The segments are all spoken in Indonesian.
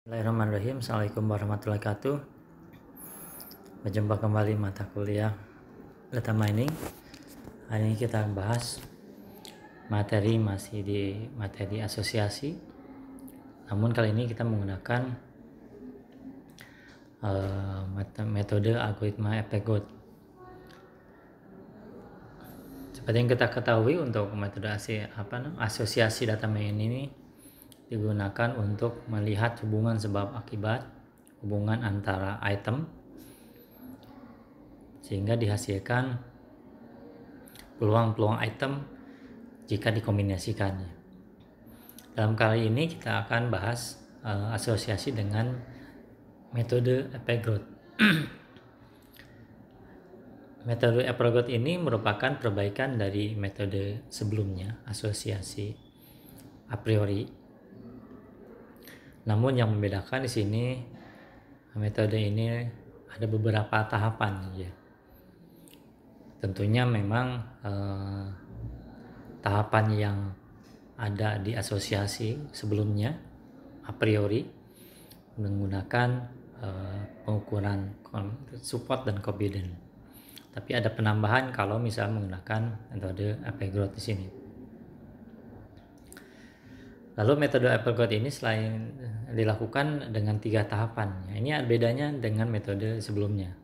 Bismillahirrahmanirrahim. Assalamualaikum warahmatullahi wabarakatuh. Berjumpa kembali mata kuliah data mining. Hari ini kita bahas materi masih di materi asosiasi. Namun kali ini kita menggunakan metode algoritma Epegod. Seperti yang kita ketahui, untuk metode asosiasi data mining ini digunakan untuk melihat hubungan sebab akibat, hubungan antara item, sehingga dihasilkan peluang-peluang item jika dikombinasikannya. Dalam kali ini kita akan bahas asosiasi dengan metode Epegod. Metode Epegod ini merupakan perbaikan dari metode sebelumnya, asosiasi a priori. Namun yang membedakan di sini, metode ini ada beberapa tahapan ya. Tentunya memang tahapan yang ada di asosiasi sebelumnya a priori menggunakan pengukuran support dan confidence. Tapi ada penambahan kalau misalnya menggunakan metode Epegod di sini. Lalu metode Epegod ini selain dilakukan dengan 3 tahapan. Ini bedanya dengan metode sebelumnya.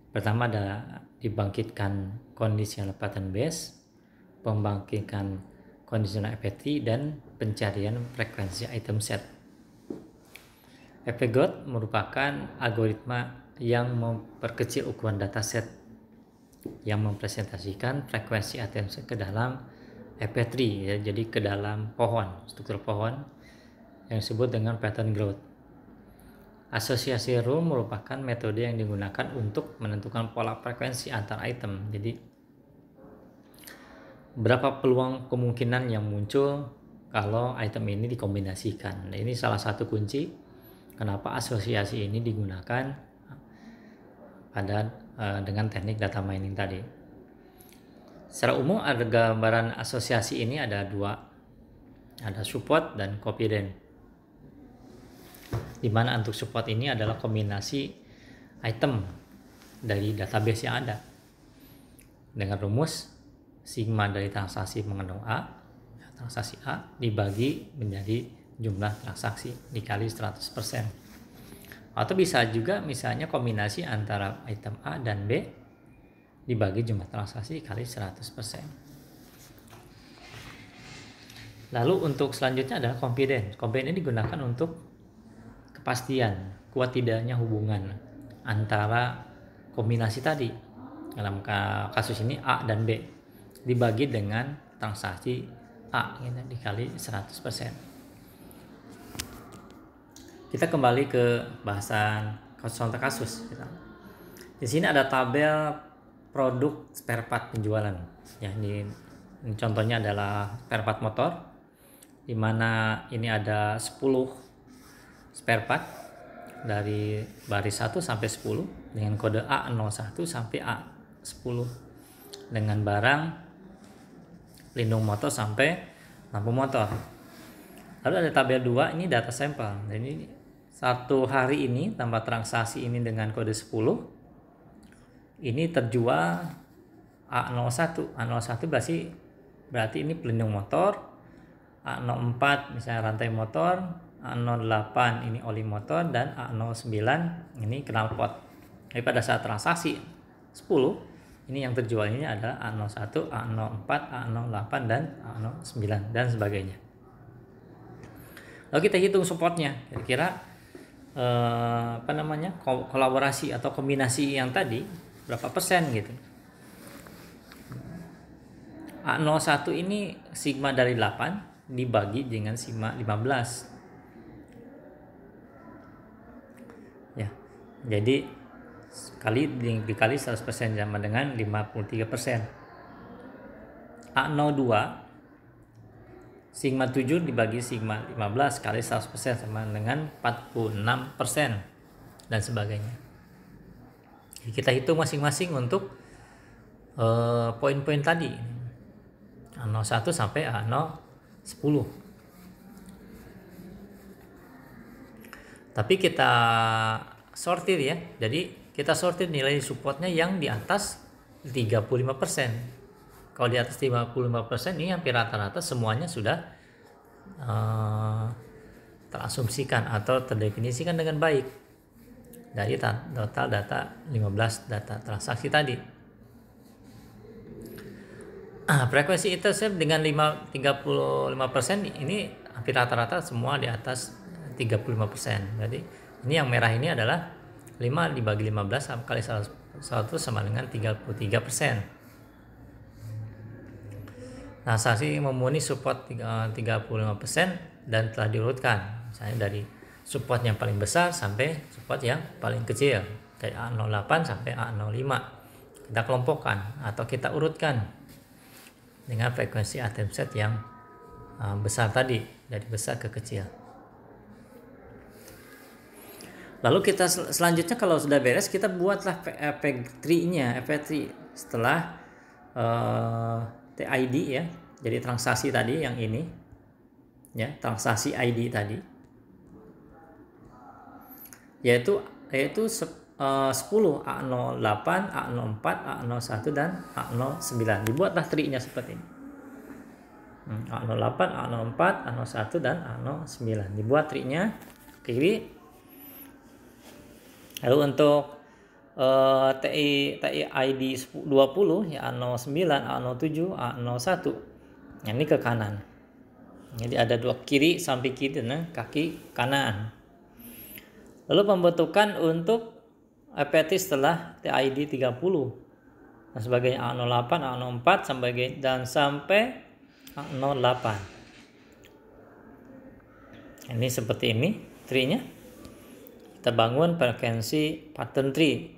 Pertama ada dibangkitkan conditional pattern base, pembangkitkan conditional FFT, dan pencarian frekuensi item set. Epegod merupakan algoritma yang memperkecil ukuran dataset yang mempresentasikan frekuensi item set ke dalam FP3 ya, jadi ke dalam pohon, struktur pohon yang disebut dengan pattern growth. Asosiasi rule merupakan metode yang digunakan untuk menentukan pola frekuensi antar item. Jadi berapa peluang kemungkinan yang muncul kalau item ini dikombinasikan. Nah, ini salah satu kunci kenapa asosiasi ini digunakan pada dengan teknik data mining tadi. Secara umum ada gambaran asosiasi ini ada 2, ada support dan confidence. Di mana untuk support ini adalah kombinasi item dari database yang ada dengan rumus sigma dari transaksi mengandung A, transaksi A dibagi menjadi jumlah transaksi dikali 100%. Atau bisa juga misalnya kombinasi antara item A dan B dibagi jumlah transaksi kali 100%. Lalu untuk selanjutnya adalah confidence. Confidence ini digunakan untuk kepastian kuat tidaknya hubungan antara kombinasi tadi. Dalam kasus ini A dan B dibagi dengan transaksi A dikali 100%. Kita kembali ke bahasan contoh kasus. Di sini ada tabel produk spare part penjualan. Ya, ini contohnya adalah spare part motor, di mana ini ada 10 spare part dari baris 1 sampai 10 dengan kode A01 sampai A10 dengan barang pelindung motor sampai lampu motor. Lalu ada tabel 2, ini data sampel. Jadi satu hari ini tambah transaksi ini dengan kode 10 ini terjual A01. A01 berarti ini pelindung motor, A04 misalnya rantai motor, A08 ini oli motor, dan A09 ini knalpot. Jadi pada saat transaksi 10 ini yang terjual ini adalah A01, A04, A08, dan A09 dan sebagainya. Lalu kita hitung supportnya, kira-kira kolaborasi atau kombinasi yang tadi berapa persen gitu. A01 ini sigma dari 8 dibagi dengan sigma 15 ya, jadi dikali 100% sama dengan 53%. A02 sigma 7 dibagi sigma 15 kali 100% sama dengan 46% dan sebagainya. Kita hitung masing-masing untuk poin-poin tadi A01 sampai A010. Tapi kita sortir ya. Jadi kita sortir nilai supportnya yang di atas 35%. Kalau di atas 35% ini hampir rata-rata semuanya sudah terasumsikan atau terdefinisikan dengan baik dari total data 15 data transaksi tadi. Frekuensi intercept dengan 35% ini hampir rata-rata semua di atas 35%. Jadi ini yang merah ini adalah 5 dibagi 15 kali 100 sama dengan 33%. Transaksi memenuhi support 35% dan telah diurutkan, misalnya dari support yang paling besar sampai support yang paling kecil, dari A08 sampai A05. Kita kelompokkan atau kita urutkan dengan frekuensi item set yang besar tadi, dari besar ke kecil. Lalu kita selanjutnya kalau sudah beres, kita buatlah effect tree-nya, effect tree setelah TID ya. Jadi transaksi tadi yang ini ya, transaksi ID tadi yaitu 10 A08, A04, A01 dan A09. Dibuatlah tree-nya seperti ini. A08, A04, A01 dan A09. Dibuat tree-nya kiri. Lalu untuk TID 20 ya, A09, A07, A01. Ini ke kanan. Jadi ada dua kiri, samping kiri dan kaki kanan. Lalu pembentukan untuk EPT setelah TID 30 dan sebagainya, A08, A04 dan sampai A08. Ini seperti ini tree-nya. Kita bangun frekuensi pattern tree.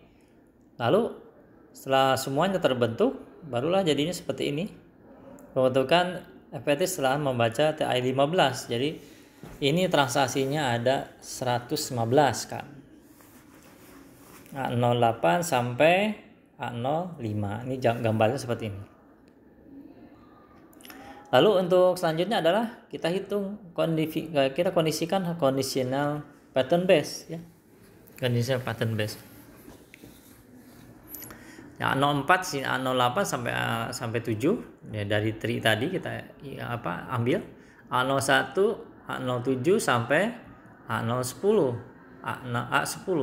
Lalu setelah semuanya terbentuk, barulah jadinya seperti ini. Pembentukan EPT setelah membaca TI 15. Jadi ini transaksinya ada 115 kan. A08 sampai A05. Ini gambarnya seperti ini. Lalu untuk selanjutnya adalah kita hitung kita kondisikan conditional pattern base ya. Conditional pattern base. Ya, A04 sini A08 sampai 7 ya, dari tree tadi kita ambil A01, A07 sampai A010, A10.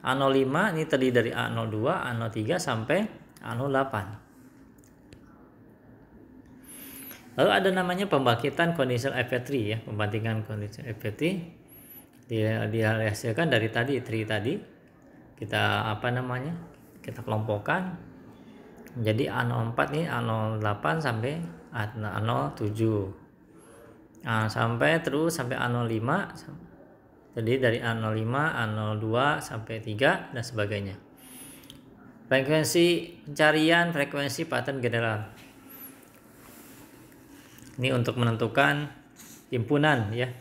A05 ini terdiri dari A02, A03 sampai A08. Lalu ada namanya pembangkitan conditional effect tree ya, pembandingan conditional effect tree dihasilkan dari tadi tree tadi. Kita kita kelompokkan menjadi A04 nih, A08 sampai A07. Sampai terus sampai A05. Jadi dari A05, A02 sampai 3 dan sebagainya. Frekuensi pencarian frekuensi pattern general. Ini untuk menentukan himpunan ya.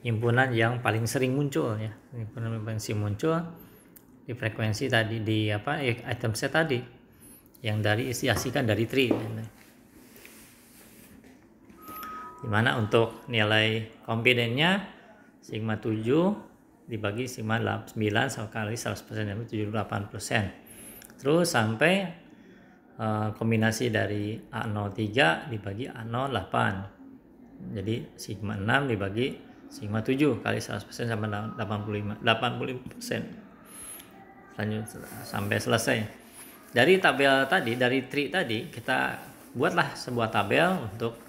Himpunan yang paling sering muncul ya. Himpunan yang paling sering muncul di frekuensi tadi di item set tadi yang dihasilkan dari tree. Dimana untuk nilai confidence-nya sigma 7 dibagi sigma 9 sama kali 100% yaitu 78%. Terus sampai kombinasi dari A03 dibagi A08. Jadi sigma 6 dibagi sigma 7 kali 100% sama 85%. Lanjut sampai selesai. Dari tabel tadi, dari tree tadi, kita buatlah sebuah tabel untuk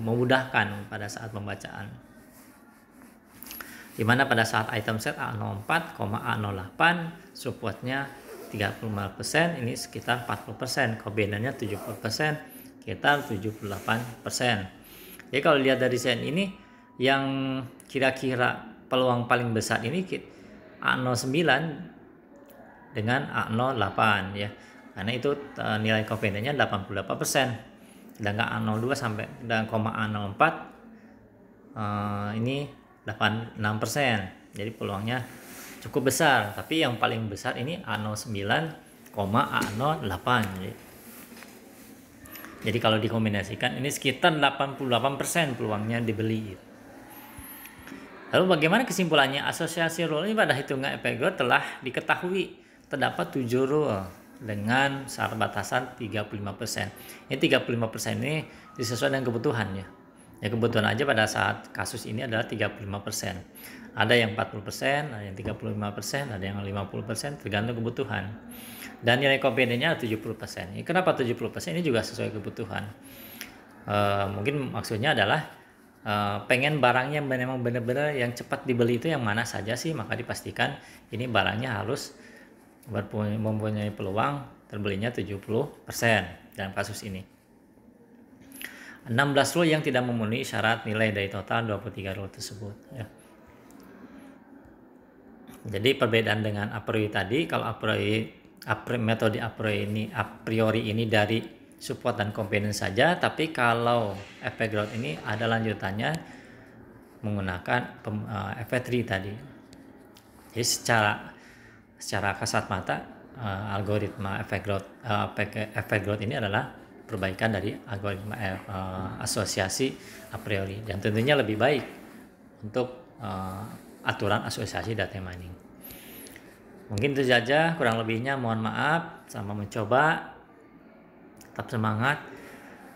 memudahkan pada saat pembacaan. Dimana pada saat item set A04, A08 supportnya 35%, ini sekitar 40%, kombinannya 70%, kita 78%. Jadi kalau lihat dari sen ini, yang kira-kira peluang paling besar ini A09 dengan A08 ya, karena itu nilai kombinannya 88%. Sedangkan A02 sampai dan A04 ini 86%. Jadi peluangnya cukup besar, tapi yang paling besar ini A09, A08. Jadi kalau dikombinasikan ini sekitar 88% peluangnya dibeli. Lalu bagaimana kesimpulannya? Asosiasi rule ini pada hitungan efek growth telah diketahui terdapat 7 rule dengan syarat batasan 35%. Ini 35% ini disesuaikan dengan kebutuhannya. Ya kebutuhan aja pada saat kasus ini adalah 35%. Ada yang 40%, ada yang 35%, ada yang 50%, tergantung kebutuhan. Dan nilai kompendinya 70%. Ini kenapa 70%? Ini juga sesuai kebutuhan. Mungkin maksudnya adalah pengen barangnya memang benar-benar yang cepat dibeli itu yang mana saja sih, maka dipastikan ini barangnya harus mempunyai peluang terbelinya 70% dalam kasus ini. 16 rule yang tidak memenuhi syarat nilai dari total 23 rule tersebut ya. Jadi perbedaan dengan a priori tadi, kalau metode a priori ini dari support dan companion saja, tapi kalau efek growth ini ada lanjutannya menggunakan efek tree tadi. Jadi secara kasat mata algoritma efek growth ini adalah perbaikan dari algoritma asosiasi a priori, dan tentunya lebih baik untuk aturan asosiasi data mining. Mungkin itu saja, kurang lebihnya mohon maaf. Selamat mencoba. Tetap semangat.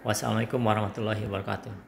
Wassalamualaikum warahmatullahi wabarakatuh.